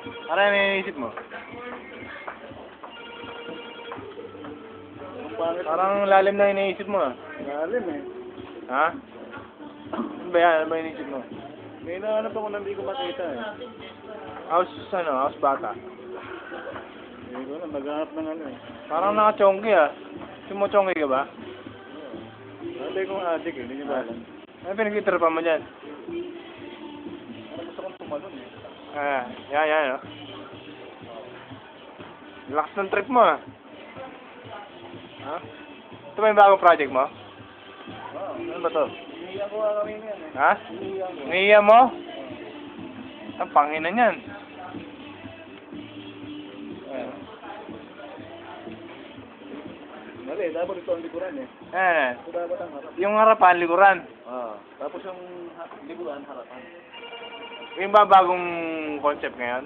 Ano yung iniisip mo? Parang lalim na iniisip mo ah. Lalim eh. Ha? Ano ba yan? Ano ba iniisip mo? May nahanap ako na hindi ko makita eh. House bata. Hindi ko na, naghanap ng ano eh. Parang naka-chonggi ah. Sumuchonggi ka ba? Hindi kong adik eh, hindi nyo ba alam? Ano pinag-itripan mo dyan? Ano gusto kong tumalon eh. Yan oh. Lakas ng trip mo ah. Ha? Ito ba yung bagong project mo? Wow. Ano ba to? Hinihiyan ko nga kami yan eh. Ha? Hinihiyan ko. Ngiya mo? Ang pangina niyan. Mali, dapat ito ang likuran eh. Ito dapat ang harap. Yung harapan, likuran. Tapos yung likuran, harapan. Yung ba bagong concept ngayon?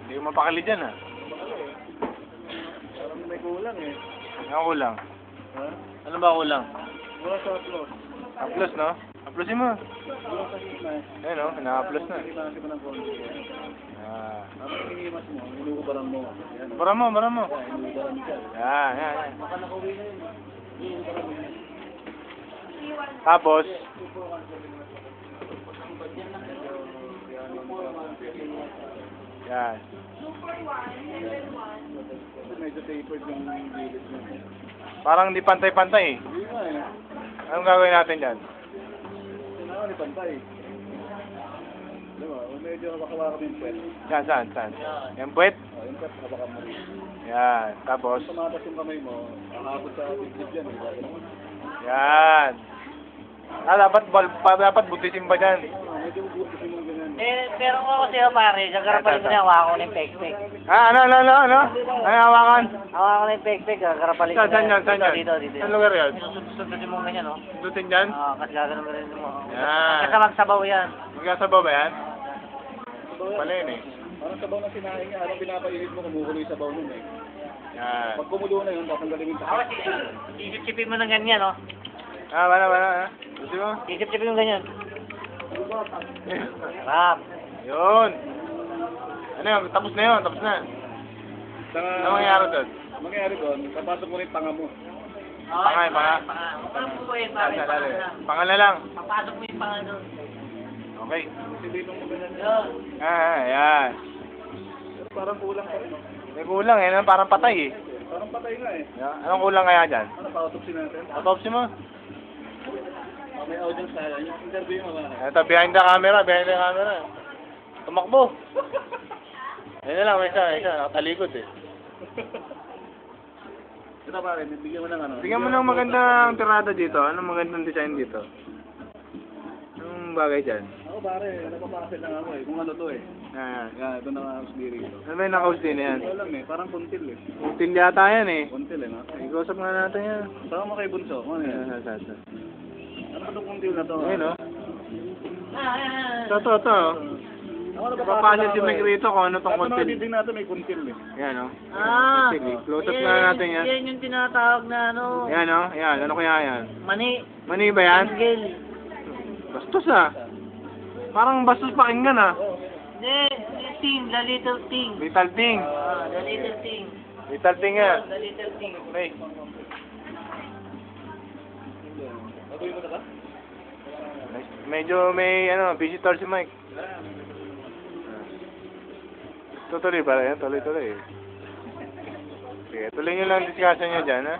Hindi ko mapakali dyan ah. Bakali eh. Parang may kulang eh. Ano kulang? Ha? Ano ba kulang? Wala sa upload. Upload no? Uploadin mo. Wala sa hima eh. Ayun no, na-upload na. Hinihimas mo ng konti. Tapos hinihimas mo, hinukubaran mo. Yan. Bara mo. Hinukubaran siya. Yan. Baka nakauwi na yun. Hinukubaran mo yun. Tapos, yan. Medyo tapered yung gilid mo. Parang hindi pantay-pantay eh. Hindi nga eh. Anong gagawin natin dyan? Kailangan ni pantay. Diba? Medyo makawaka mo yung pwet. Saan? Yung puwet? Yung pwet, habaka mo rin. Yan. Tapos, Tumatas yung kamay mo, ahapot sa dibdib yan eh. yan. Dapat butisin pa dyan. Medyo bubusin mo ganyan. Pero ako sa'yo pare, gagarapan ko na hawakan ko na yung pek-pek. Ano? Ano hawakan? Hawakan ko na yung pek-pek, gagarapan ko na. Saan yan? Dito. Saan lugar yan? Susundutin mo ganyan, no? Dutin dyan? Oo, kasi gagano'n rin mo. Yan. Kasi magsabaw yan. Magkasabaw ba yan? Pala yun eh. Parang sabaw na sinahin niya, habang pinapainit mo, kumukulo yung sabaw nun eh. Yan. Pag kumulo na yun, tatanggalin yung takot. Isip-sipin mo ng ganyan, no? Wala. Gusto mo? Isip-sipin mo ganyan. Sarap. Yun. Ano yun? Tapos na. Ano mangyayari doon? Ang mangyayari doon, papasok mo rin yung panga mo. Panga. Huwag po yun, pare. Panga na lang. Papasok mo yung panga doon. Okay. Silipin mo ganyan. Yun. Yan. Pero parang kulang pa rin. No? May kulang eh. Parang patay eh. Parang patay nga eh. Anong kulang kaya dyan? Ano, pa-autopsy natin? Autopsy mo? May audience tayo. Yung interview mo ba? Ito, behind the camera. Tumakbo. Ayun na lang, may isa. Nakatalikod eh. Ito pare, bigyan mo ng ano. Bigyan mo ng magandang tirada dito. Anong magandang design dito? Anong bagay dyan? Ako pare, napapasel lang ako eh. Kung ano to eh. Yan, ito na house diri ito. Ano ba yung nakaus din yan? Ito lang eh, parang kuntil eh. Kuntil yata yan eh. Kuntil eh, no? Ikausap nga natin yan. Sama mo kay Bunso. Ano yan? Ano itong kuntil na to? Ayun o. Ito. Ako Papasel si Mike rito kung ano tong kuntil. kuntil. Ito natin may kuntil eh. Yan o. Ah! Close up nga natin yan. Yan yung tinatawag na ano. Yan o. Yan. Ano kaya yan? Mani. Mani ba yan? Angel. Bastos ah. Parang bastos pakinggan ah. Hindi, thing, the little thing. Little thing. The little thing. Little thing yan. The little thing. Okay. Gagawin mo na ba? Medyo may visitor si Mike. Tuloy para yan. Tuloy. Sige, tuloy nyo lang discussion nyo dyan ha.